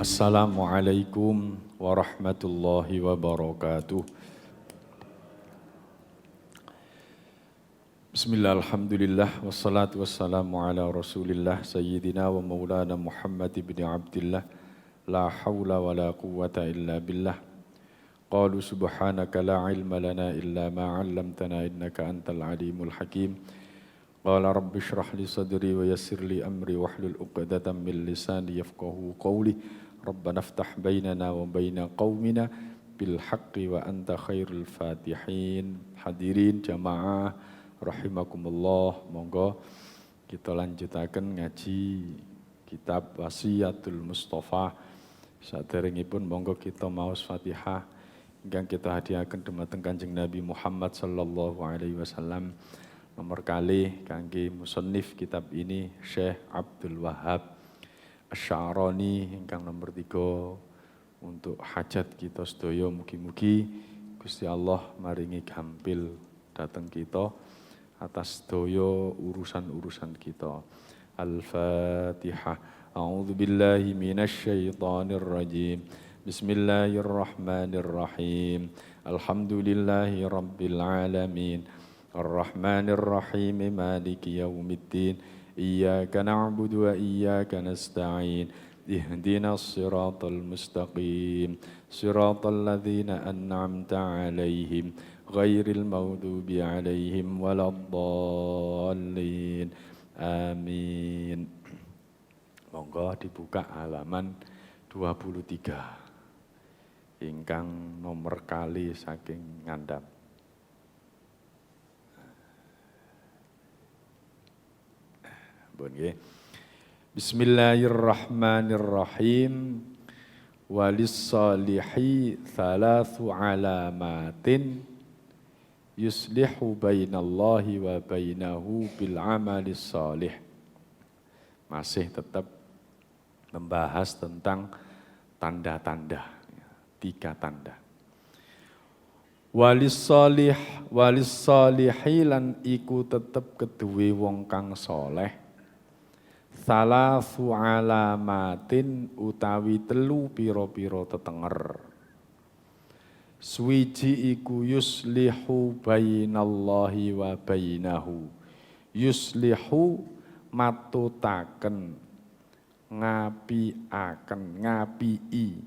Assalamualaikum warahmatullahi wabarakatuh. Bismillah, alhamdulillah, wassalatu wassalamu ala rasulillah sayyidina wa maulana Muhammad ibn Abdillah. La hawla wa la quwwata illa billah. Qalu subhanaka la ilma lana illa ma 'allamtana innaka antal alimul hakim. Qala rabbi shrah li sadri wa yassir li amri wahlul 'uqdatam min lisani yafqahu qawli. Rabbana aftah bainana wa baina qaumina bil haqqi wa anta khairul fatihin. Hadirin jamaah rahimakumullah, monggo kita lanjutaken ngaji kitab Wasiyatul Mustafa. Saderengipun monggo kita maos Fatihah ingkang kita hadiahaken dumateng Kanjeng Nabi Muhammad sallallahu alaihi wasallam. Nomor kalih kangge musannif kitab ini Syekh Abdul Wahab Asy-Sya'rani ingkang nomor 3 untuk hajat kita sedaya, mugi-mugi Gusti Allah maringi gampil dateng kita atas sedaya urusan-urusan kita. Al-Fatihah. A'udzu billahi minasy syaithanir rajim. Bismillahirrahmanirrahim. Alhamdulillahi rabbil alamin. Ar-Rahmanir Rahim. Maliki yaumiddin. Iyyaka na'budu wa iyyaka nasta'in. Ihdinas siratal mustaqim. Siratal ladzina an'amta 'alaihim ghairil maghdubi 'alaihim waladdallin. Amin. Monggo dibuka halaman 23. Ingkang nomor kali saking ngandhap. Bismillahirrahmanirrahim. Walis-salihi thalathu alamatin yuslihu bainallahi wa bainahu bil amalis salih. Masih tetap membahas tentang tanda-tanda, 3 tanda. Walis-salihi lan iku tetep keduwe wong kang saleh. Salasu alamatin utawi 3 pira-pira tetenger. Suwiji iku yuslihu bainallahi wa bainahu. Yuslihu matutaken, ngapiaken, ngapii.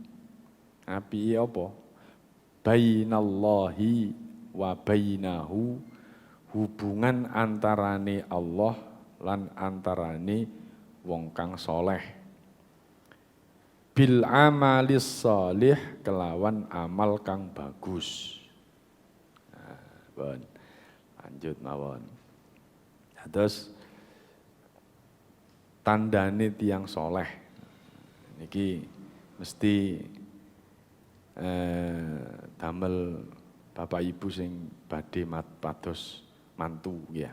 Ngapii apa? Bainallahi wa bainahu, hubungan antarane Allah lan antarane wong kang soleh. Bil amalis salih, kelawan amal kang bagus. Bon, lanjut mawon. Terus tandane tiyang soleh niki mesti damel bapak ibu sing badhe pados mantu ya.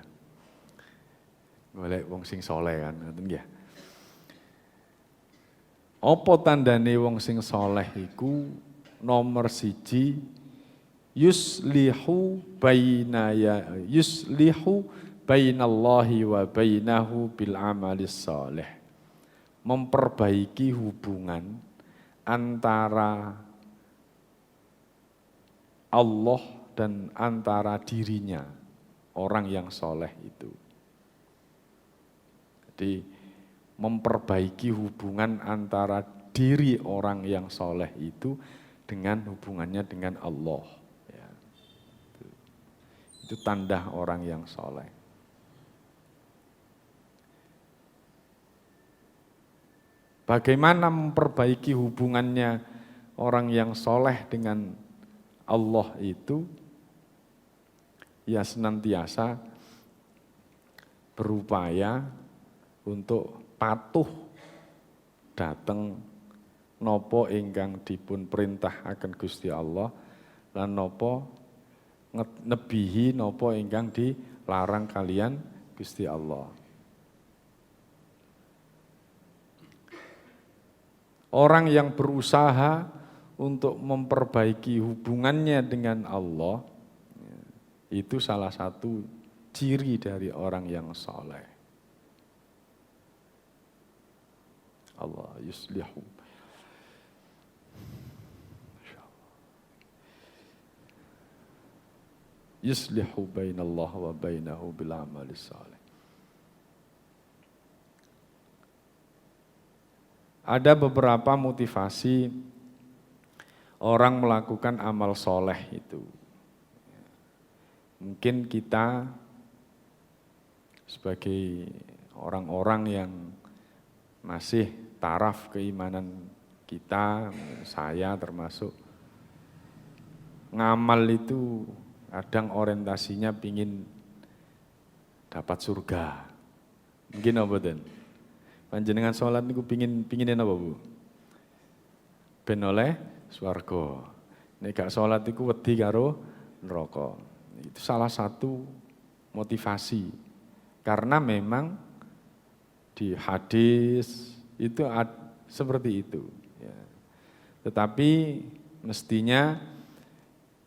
Golek wong sing soleh kan, ngoten nggih. Apa tandane wong sing soleh iku? Nomor 1, yuslihu bainallahi wa bainahu bil amalis salih. Memperbaiki hubungan antara Allah dan antara dirinya, orang yang soleh itu. Jadi memperbaiki hubungan antara diri orang yang soleh itu dengan hubungannya dengan Allah. Ya. Itu tanda orang yang soleh. Bagaimana memperbaiki hubungannya orang yang soleh dengan Allah itu? Ya senantiasa berupaya untuk patuh dateng nopo ingkang dipun perintah akan Gusti Allah lan nopo nebihi nopo ingkang dilarang kalian Gusti Allah. Orang yang berusaha untuk memperbaiki hubungannya dengan Allah itu salah satu ciri dari orang yang saleh. Allah yuslihu. yuslihu bainallah wa bainahu bil amalis salih. Ada beberapa motivasi orang melakukan amal soleh itu. Mungkin kita sebagai orang-orang yang masih taraf keimanan kita, saya termasuk, ngamal itu kadang orientasinya pingin dapat surga. Mungkin apa den? Panjenengan sholat niku pinginin apa Bu? Ben oleh swarga. Nek gak sholat iku wedi karo neraka. Itu salah satu motivasi. Karena memang di hadis itu seperti itu. Ya. Tetapi mestinya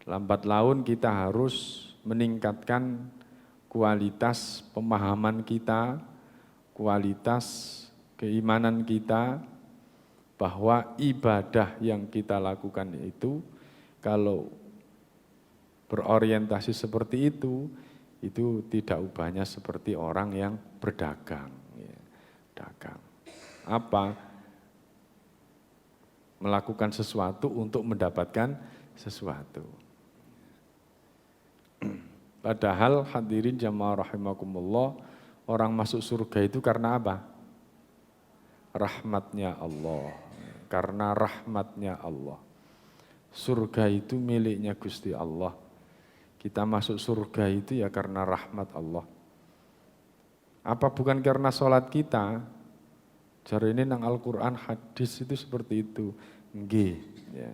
lambat laun kita harus meningkatkan kualitas pemahaman kita, kualitas keimanan kita, bahwa ibadah yang kita lakukan itu kalau berorientasi seperti itu tidak ubahnya seperti orang yang berdagang. Ya, dagang. Apa? Melakukan sesuatu untuk mendapatkan sesuatu. Padahal hadirin jamaah rahimakumullah, orang masuk surga itu karena apa? Rahmatnya Allah. Karena rahmatnya Allah. Surga itu miliknya Gusti Allah. Kita masuk surga itu ya karena rahmat Allah. Apa bukan karena sholat kita? Jare ini nang Al-Quran hadis itu seperti itu. Nggih, ya.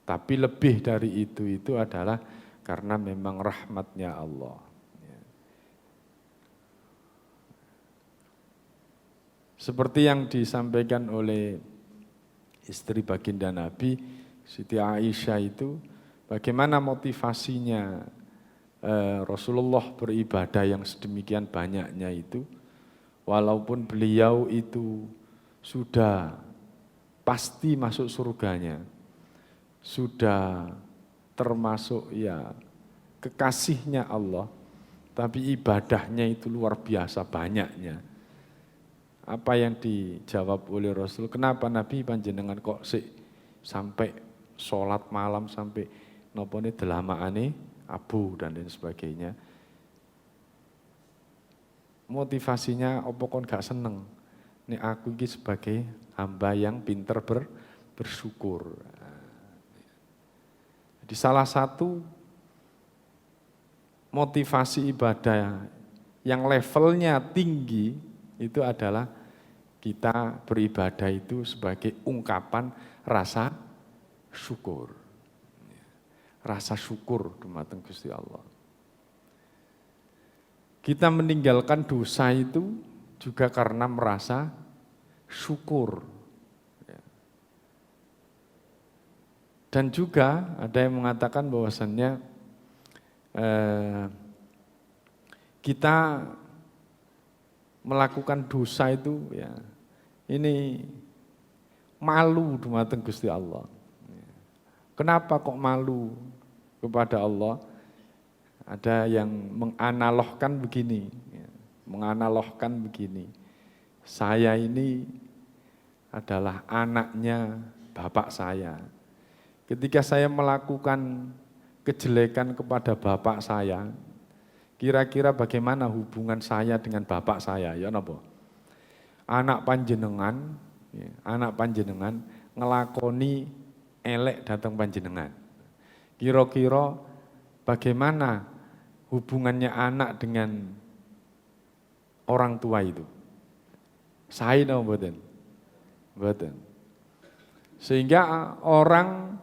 Tapi lebih dari itu adalah karena memang rahmatnya Allah. Ya. Seperti yang disampaikan oleh istri baginda Nabi, Siti Aisyah itu, bagaimana motivasinya Rasulullah beribadah yang sedemikian banyaknya itu, walaupun beliau itu sudah pasti masuk surganya, sudah termasuk ya kekasihnya Allah, tapi ibadahnya itu luar biasa banyaknya. Apa yang dijawab oleh Rasul, kenapa Nabi panjenengan kok sampai sholat malam, sampai nopone delamaane abu dan lain sebagainya. Motivasinya opo kon gak seneng. Nek aku ini sebagai hamba yang pinter bersyukur. Jadi salah satu motivasi ibadah yang levelnya tinggi itu adalah kita beribadah itu sebagai ungkapan rasa syukur. Rasa syukur dumateng Gusti Allah. Kita meninggalkan dosa itu juga karena merasa syukur. Dan juga ada yang mengatakan bahwasannya kita melakukan dosa itu ya ini malu dumateng Gusti Allah. Kenapa kok malu kepada Allah? Ada yang menganalogkan begini, saya ini adalah anaknya bapak saya. Ketika saya melakukan kejelekan kepada bapak saya, kira-kira bagaimana hubungan saya dengan bapak saya? Ya napa? Anak panjenengan ngelakoni elek datang panjenengan. Kira-kira bagaimana hubungannya anak dengan orang tua itu? Sae napa mboten? Mboten. Sehingga orang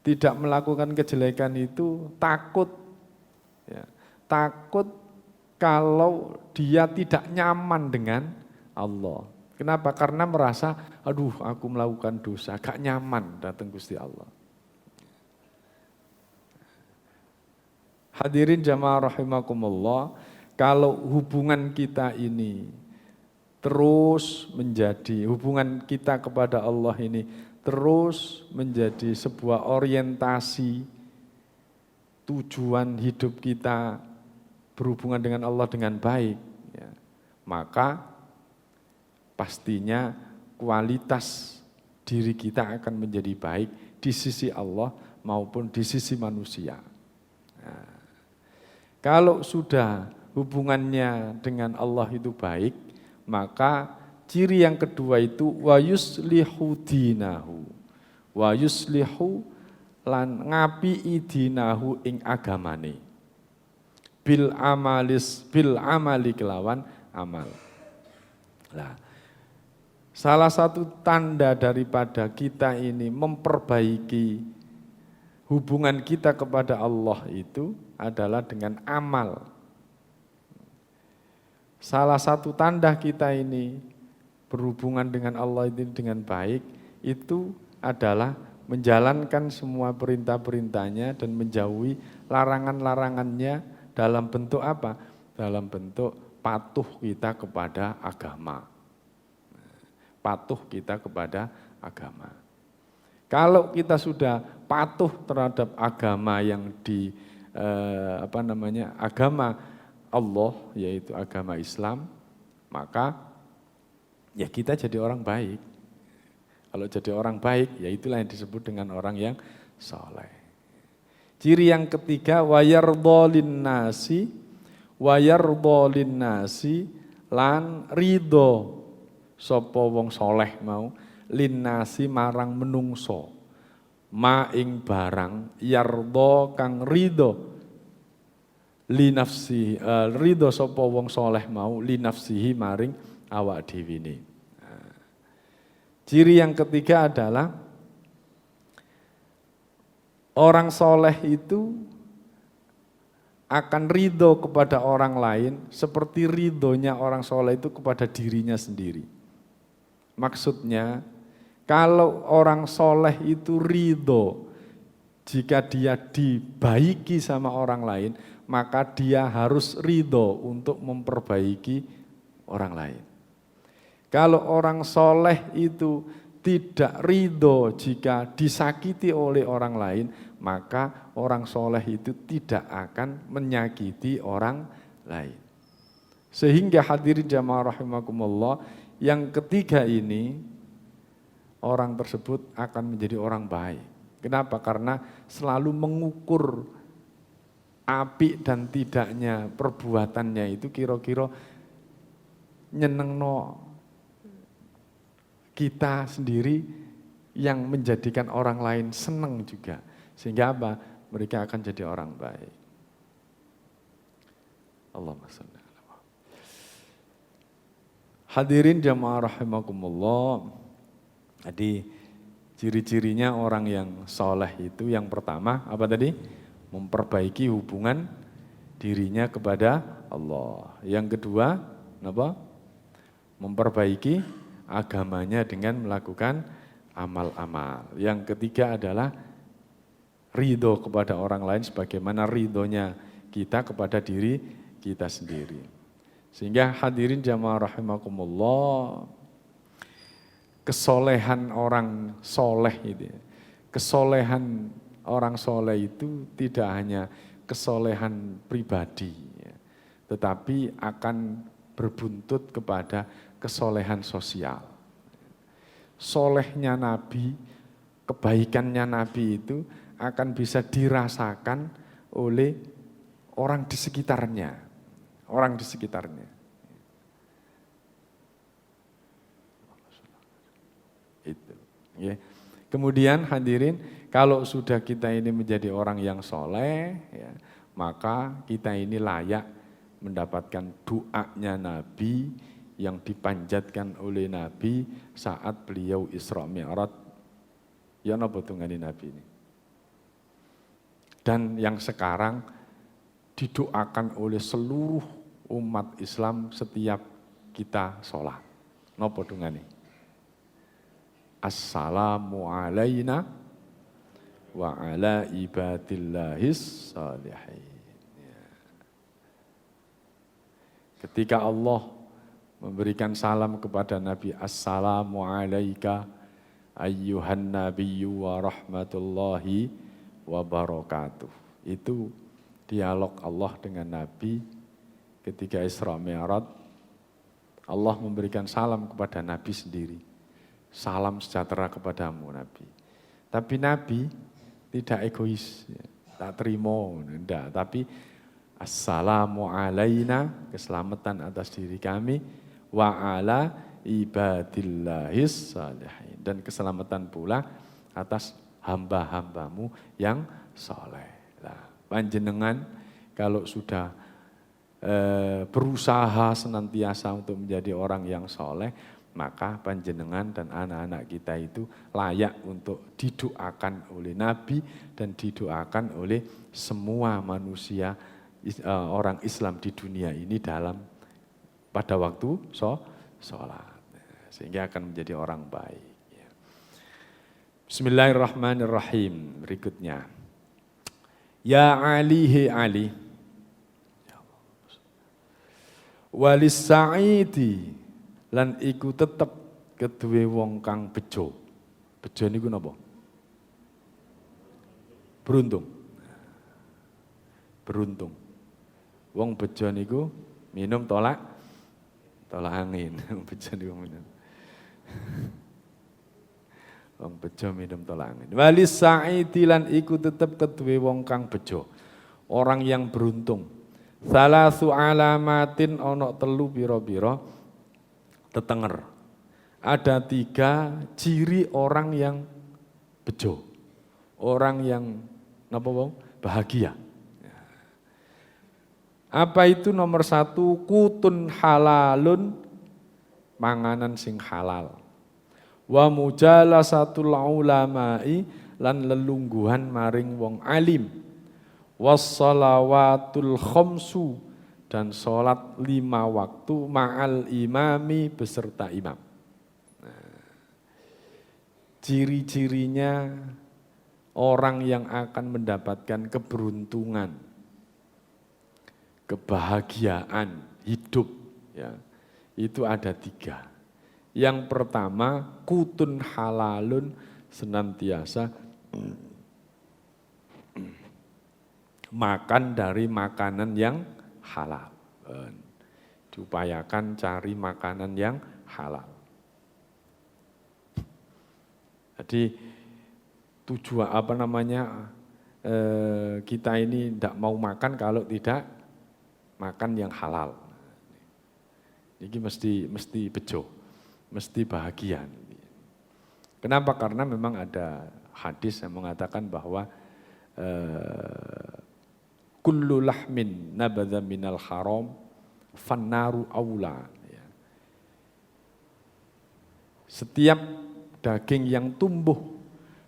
tidak melakukan kejelekan itu takut. Ya, takut kalau dia tidak nyaman dengan Allah. Kenapa? Karena merasa, aduh aku melakukan dosa, gak nyaman datang Gusti Allah. Hadirin jamaah rahimakumullah, kalau hubungan kita ini terus menjadi, hubungan kita kepada Allah ini terus menjadi sebuah orientasi tujuan hidup kita berhubungan dengan Allah dengan baik, ya, maka pastinya kualitas diri kita akan menjadi baik di sisi Allah maupun di sisi manusia. Nah, kalau sudah hubungannya dengan Allah itu baik, maka ciri yang kedua itu wa yuslihu dinahu. Wa yuslihu lan ngapi dinahu ing agamane. Bil amali kelawan amal. Nah, salah satu tanda daripada kita ini memperbaiki hubungan kita kepada Allah itu adalah dengan amal. Salah satu tanda kita ini berhubungan dengan Allah ini dengan baik itu adalah menjalankan semua perintah-perintahnya dan menjauhi larangan-larangannya dalam bentuk apa? Dalam bentuk patuh kita kepada agama. Patuh kita kepada agama. Kalau kita sudah patuh terhadap agama yang agama Allah, yaitu agama Islam, maka ya kita jadi orang baik. Kalau jadi orang baik, ya itulah yang disebut dengan orang yang saleh. Ciri yang ketiga, wayardha linnasi lan ridho sapa wong saleh mau linnasi marang menungso. Ma ing barang yardha kang ridho linafsi ridho sapa wong saleh mau linafsihi maring awak dhewe ne. Ciri yang ketiga adalah orang soleh itu akan ridho kepada orang lain seperti ridhonya orang soleh itu kepada dirinya sendiri. Maksudnya kalau orang soleh itu ridho jika dia dibaiki sama orang lain, maka dia harus ridho untuk memperbaiki orang lain. Kalau orang soleh itu tidak ridho jika disakiti oleh orang lain, maka orang soleh itu tidak akan menyakiti orang lain. Sehingga hadirin jamaah rahimakumullah, yang ketiga ini, orang tersebut akan menjadi orang baik. Kenapa? Karena selalu mengukur apik dan tidaknya perbuatannya itu kira-kira nyenengno kita sendiri yang menjadikan orang lain senang juga. Sehingga apa? Mereka akan jadi orang baik. Allahumma shalli ala Muhammad. Hadirin jamaah rahimakumullah. Jadi ciri-cirinya orang yang soleh itu yang pertama apa tadi? Memperbaiki hubungan dirinya kepada Allah. Yang kedua, apa? Memperbaiki agamanya dengan melakukan amal-amal. Yang ketiga adalah ridho kepada orang lain sebagaimana ridhonya kita kepada diri kita sendiri. Sehingga hadirin jamaah rahimakumullah, kesolehan orang soleh itu, kesolehan orang soleh itu tidak hanya kesolehan pribadi, tetapi akan berbuntut kepada kesolehan sosial. Solehnya Nabi, kebaikannya Nabi itu akan bisa dirasakan oleh orang di sekitarnya. Orang di sekitarnya. Itu. Ya. Kemudian hadirin, kalau sudah kita ini menjadi orang yang soleh, ya, maka kita ini layak mendapatkan doanya Nabi yang dipanjatkan oleh Nabi saat beliau Isra Mi'raj. Ya napa tungani Nabi ini. Dan yang sekarang didoakan oleh seluruh umat Islam setiap kita sholat. Napa tungani? Assalamu alayna wa ala ibadillahis salihin. Ketika Allah memberikan salam kepada Nabi, Assalamu alayka ayyuhan nabiyyu wa rahmatullahi wa barakatuh. Itu dialog Allah dengan Nabi ketika Isra Mi'raj. Allah memberikan salam kepada Nabi sendiri. Salam sejahtera kepadamu Nabi. Tapi Nabi tidak egois, ya. Tak terima, enggak. Tapi assalamu alaina, keselamatan atas diri kami, wa ala ibadillahis salihin. Dan keselamatan pula atas hamba-hambamu yang soleh. Nah, panjenengan kalau sudah berusaha senantiasa untuk menjadi orang yang soleh, maka panjenengan dan anak-anak kita itu layak untuk didoakan oleh Nabi dan didoakan oleh semua manusia orang Islam di dunia ini pada waktu sholat. Sehingga akan menjadi orang baik. Bismillahirrahmanirrahim. Berikutnya. Ya Ali, he Ali. Walis sa'idi lan iku tetep kedue wong kang bejo. Bejo niku napa? Beruntung. Beruntung. Wong bejo niku minum tolak angin. Bejo niku minum. Wong bejo minum tolak angin. Walis sa'idi lan iku tetep kedue wong kang bejo. Orang yang beruntung. Salasu alamatin ono telu biro-biro tetenger. Ada 3 ciri orang yang bejo. Orang yang bahagia. Apa itu? Nomor 1, kutun halalun, manganan sing halal. Wa mujalasatul ulama'i, lan lelungguhan maring wong alim. Wassalawatul khamsu, dan sholat 5 waktu ma'al imami, beserta imam. Nah, ciri-cirinya orang yang akan mendapatkan keberuntungan, kebahagiaan hidup, ya, itu ada 3. Yang pertama, kutun halalun, senantiasa makan dari makanan yang halal. Diupayakan cari makanan yang halal. Jadi tujuan kita ini tidak mau makan kalau tidak makan yang halal. Ini mesti bejo, mesti bahagia. Kenapa? Karena memang ada hadis yang mengatakan bahwa kullu lahmin nabadha minal haram fannaru aula. Setiap daging yang tumbuh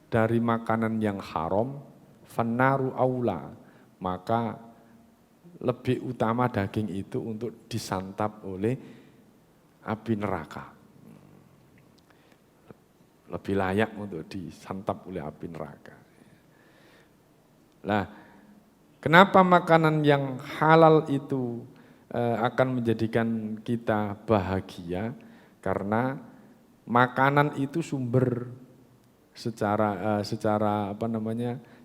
dari makanan yang haram, fannaru aula, maka lebih utama daging itu untuk disantap oleh api neraka. Lebih layak untuk disantap oleh api neraka. Nah, kenapa makanan yang halal itu akan menjadikan kita bahagia? Karena makanan itu sumber secara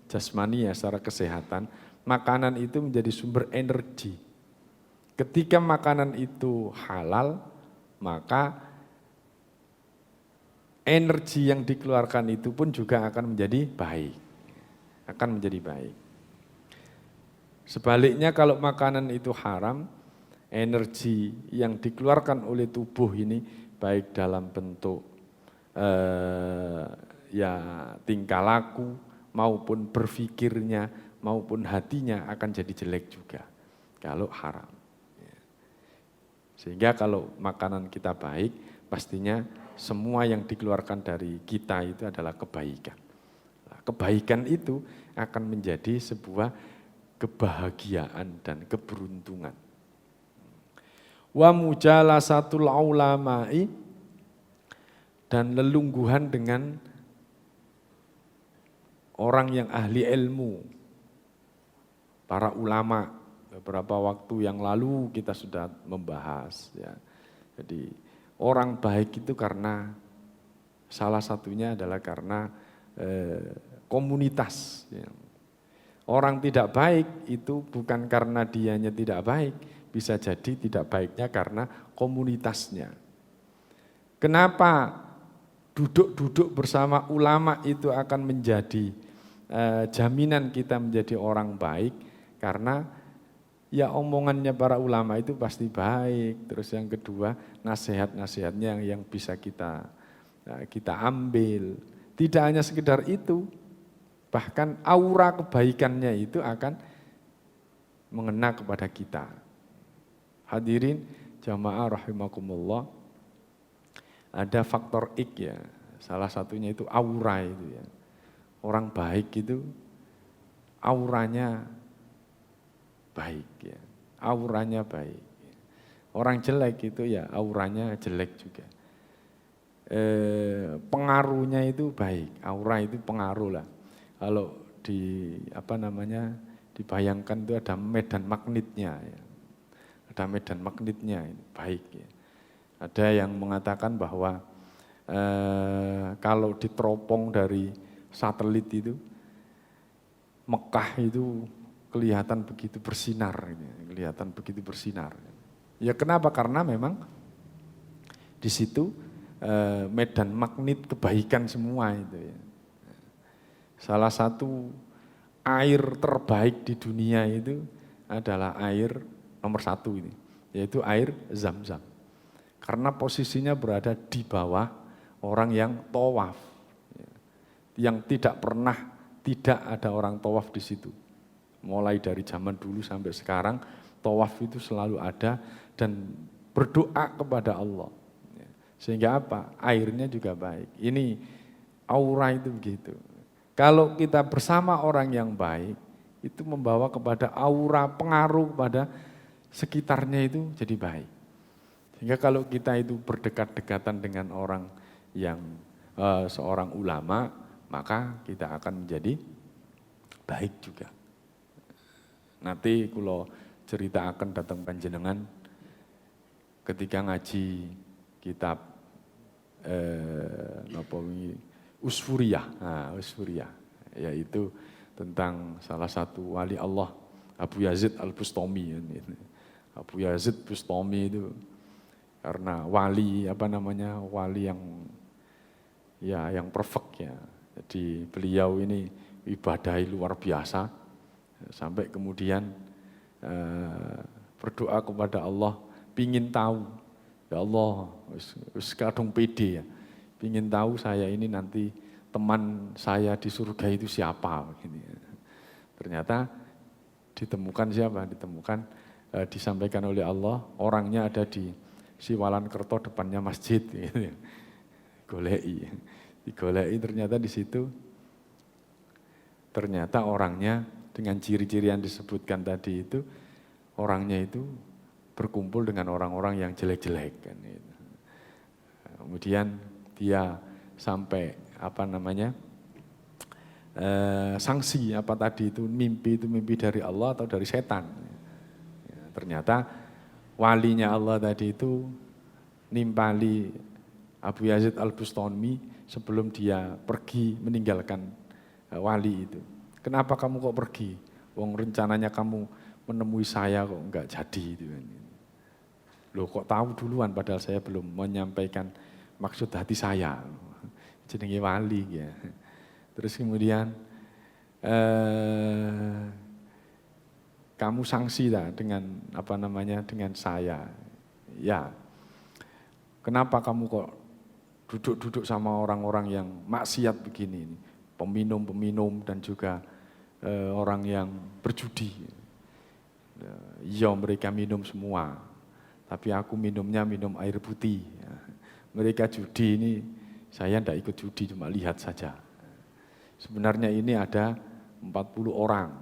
jasmani, ya, secara kesehatan. Makanan itu menjadi sumber energi. Ketika makanan itu halal, maka energi yang dikeluarkan itu pun juga akan menjadi baik. Sebaliknya kalau makanan itu haram, energi yang dikeluarkan oleh tubuh ini baik dalam bentuk tingkah laku maupun berpikirnya maupun hatinya akan jadi jelek juga kalau haram. Sehingga kalau makanan kita baik, pastinya semua yang dikeluarkan dari kita itu adalah kebaikan. Nah, kebaikan itu akan menjadi sebuah kebahagiaan dan keberuntungan. Wa mujalasatul ulama'i, dan lelungguhan dengan orang yang ahli ilmu, para ulama. Beberapa waktu yang lalu kita sudah membahas, ya. Jadi orang baik itu karena salah satunya adalah karena komunitas. Ya. Orang tidak baik itu bukan karena dianya tidak baik, bisa jadi tidak baiknya karena komunitasnya. Kenapa duduk-duduk bersama ulama itu akan menjadi jaminan kita menjadi orang baik? Karena ya omongannya para ulama itu pasti baik. Terus yang kedua, nasihat-nasihatnya yang bisa kita ambil. Tidak hanya sekedar itu, bahkan aura kebaikannya itu akan mengena kepada kita. Hadirin jamaah rahimakumullah, ada faktor ik ya, salah satunya itu aura itu ya. Orang baik itu auranya baik ya, auranya baik. Orang jelek itu ya auranya jelek juga. Pengaruhnya itu baik, aura itu pengaruh lah. Kalau dibayangkan itu ada medan magnetnya ya. Ada medan magnetnya, baik ya. Ada yang mengatakan bahwa kalau diteropong dari satelit itu, Mekah itu kelihatan begitu bersinar, kelihatan begitu bersinar. Ya kenapa? Karena memang di situ medan magnet kebaikan semua itu ya. Salah satu air terbaik di dunia itu adalah air nomor 1 ini, yaitu air Zam-Zam. Karena posisinya berada di bawah orang yang tawaf, yang tidak ada orang tawaf di situ. Mulai dari zaman dulu sampai sekarang, tawaf itu selalu ada dan berdoa kepada Allah. Sehingga apa? Airnya juga baik. Ini aura itu begitu. Kalau kita bersama orang yang baik, itu membawa kepada aura pengaruh kepada sekitarnya itu jadi baik. Sehingga kalau kita itu berdekat-dekatan dengan orang yang seorang ulama, maka kita akan menjadi baik juga. Nanti kalau cerita akan datang panjenengan ketika ngaji kitab Usfuriyah, yaitu tentang salah satu wali Allah, Abu Yazid Al-Bustami. Abu Yazid Bustami itu karena wali wali yang perfect ya. Jadi beliau ini ibadahi luar biasa sampai kemudian berdoa kepada Allah, pingin tahu, ya Allah, wis kadung pede ya. Ingin tahu saya ini nanti teman saya di surga itu siapa. Ternyata ditemukan siapa? Disampaikan oleh Allah, orangnya ada di Siwalan Kerto depannya masjid. Digolei ternyata di situ. Ternyata orangnya dengan ciri-ciri yang disebutkan tadi itu, orangnya itu berkumpul dengan orang-orang yang jelek-jelek. Kemudian dia sampai sanksi apa tadi itu mimpi dari Allah atau dari setan. Ya, ternyata walinya Allah tadi itu nimpali Abu Yazid Al-Bustami sebelum dia pergi meninggalkan wali itu. Kenapa kamu kok pergi? Wong rencananya kamu menemui saya kok enggak jadi itu. Loh kok tahu duluan padahal saya belum menyampaikan maksud hati saya, jenenge wali ya. Terus kemudian kamu sanksi lah dengan dengan saya. Ya, kenapa kamu kok duduk-duduk sama orang-orang yang maksiat begini, peminum-peminum dan juga orang yang berjudi. Iya mereka minum semua, tapi aku minumnya minum air putih. Mereka judi ini, saya tidak ikut judi, cuma lihat saja. Sebenarnya ini ada 40 orang,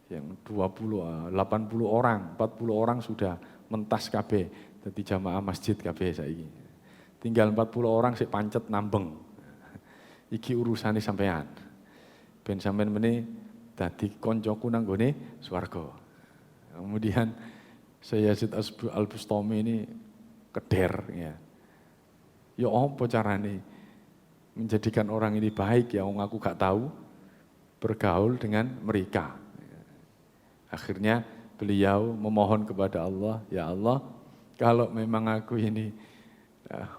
yang 80 orang, 40 orang sudah mentas KB, jadi jamaah masjid KB saiki. Tinggal 40 orang sik pancet nambeng. Iki urusane sampean. Ben sampean meneh dadi koncoku nang gone swarga. Kemudian Sayyid Al-Bustami ini keder ya. Ya apa carane menjadikan orang ini baik ya, aku gak tahu. bergaul dengan mereka. Akhirnya beliau memohon kepada Allah, ya Allah, kalau memang aku ini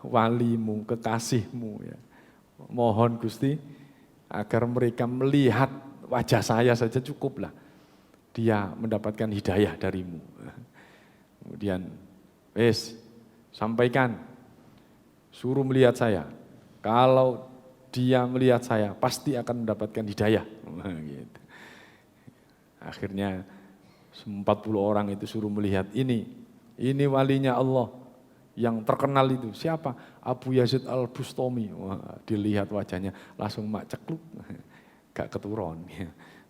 walimu, kekasihmu, ya, mohon Gusti agar mereka melihat wajah saya saja cukuplah. Dia mendapatkan hidayah darimu. Kemudian, sampaikan, suruh melihat saya. Kalau dia melihat saya, pasti akan mendapatkan hidayah. Gitu. Akhirnya 40 orang itu suruh melihat ini walinya Allah yang terkenal itu. Siapa? Abu Yazid Al-Bustami. Wah, dilihat wajahnya, langsung mak cekluk. Gak keturun.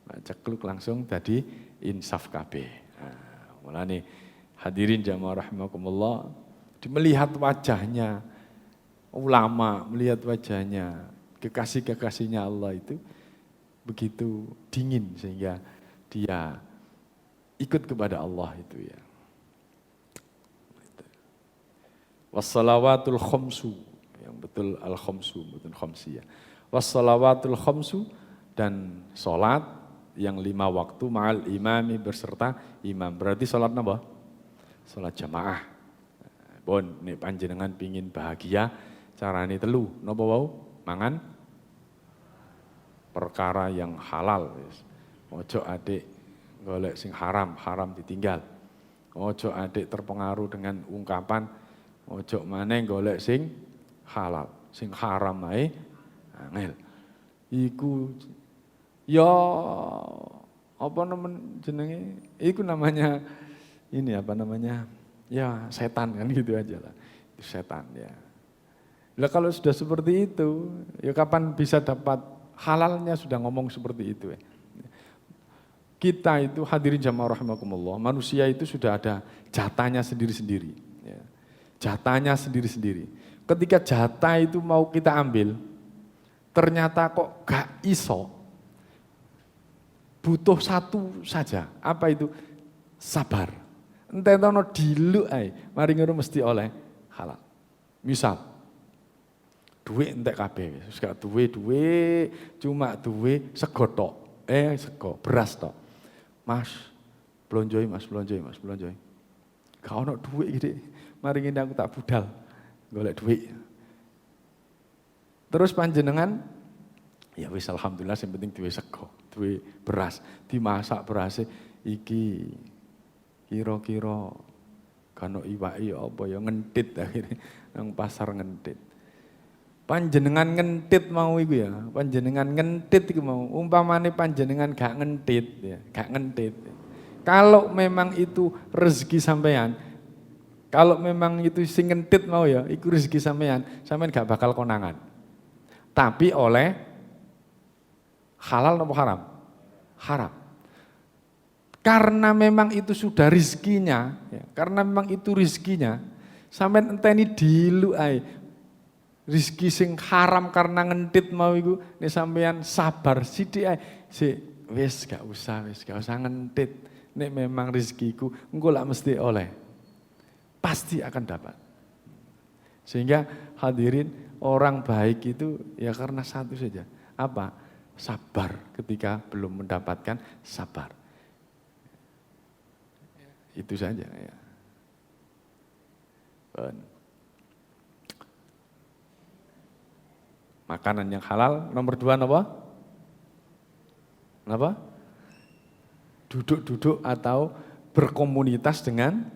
Mak cekluk langsung tadi insaf kabeh. Mulane hadirin jamaah rahimakumullah, melihat wajahnya ulama, melihat wajahnya kekasih-kekasihnya Allah itu begitu dingin sehingga dia ikut kepada Allah itu ya. Wassalawatul khamsu, yang betul al-khamsu, betul khamsiyah. Wassalawatul khamsu, dan sholat yang 5 waktu ma'al imami berserta imam. Berarti sholat apa? Sholat jamaah. Bon, nek panjenengan pingin bahagia, carane telu. Napa wau? Mangan perkara yang halal. Ojo adik golek sing haram, haram ditinggal. Ojo adik terpengaruh dengan ungkapan, ojo maneh golek sing halal, sing haram ae angel. Iku ya apa jenenge? Iku namanya ini apa namanya? Ya setan kan gitu aja lah. Itu setan ya. Lah kalau sudah seperti itu, ya kapan bisa dapat halalnya sudah ngomong seperti itu ya. Kita itu hadirin jamaah rahimakumullah, manusia itu sudah ada jatahnya sendiri-sendiri. Ya. Jatahnya sendiri-sendiri. Ketika jatah itu mau kita ambil, ternyata kok gak iso, butuh satu saja. Apa itu? Sabar. Ententono dilu ae, mari ngono mesti oleh halal. Misal, duit entek kabeh, wis gak duwe, cuma duwe sego tok. Sego, beras tok. Mas, blonjoi mas. Gak ono duit gitu. Mari ngene aku tak budal, golek duit. Terus panjenengan, ya wis alhamdulillah yang penting duwe sego, duwe beras, dimasak berasnya iki kira-kira kano iwaki apa ya ngentit akhirnya nang pasar ngentit. Panjenengan ngentit mau iku ya, panjenengan ngentit iku mau. Umpamane panjenengan gak ngentit ya, gak ngentit. Kalau memang itu rezeki sampean, kalau memang itu sing ngentit mau ya, iku rezeki sampean gak bakal konangan. Tapi oleh halal atau haram? Haram. Karena memang itu sudah rizkinya, ya, karena memang itu rizkinya, sampean enteni dilu ae. Rizki sing haram karena ngentit mau iku, nek sampean sabar sithik ae. Wis gak usah ngentit. Nek memang rizkiku, engko lak mesti oleh. Pasti akan dapat. Sehingga hadirin, orang baik itu ya karena satu saja. Apa? Sabar ketika belum mendapatkan sabar. Itu saja ya. Makanan yang halal nomor 2 apa? Apa? Duduk-duduk atau berkomunitas dengan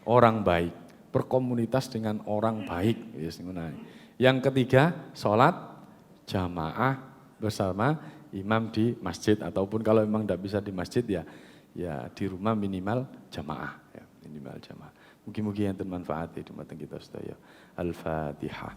orang baik. Berkomunitas dengan orang baik. Yang ketiga, sholat jamaah bersama imam di masjid. Ataupun kalau memang tidak bisa di masjid ya di rumah minimal jamaah. Ya, minimal jamaah. Mungkin-mungkin yang termanfaat di dumateng kita sedaya. Al-Fatihah.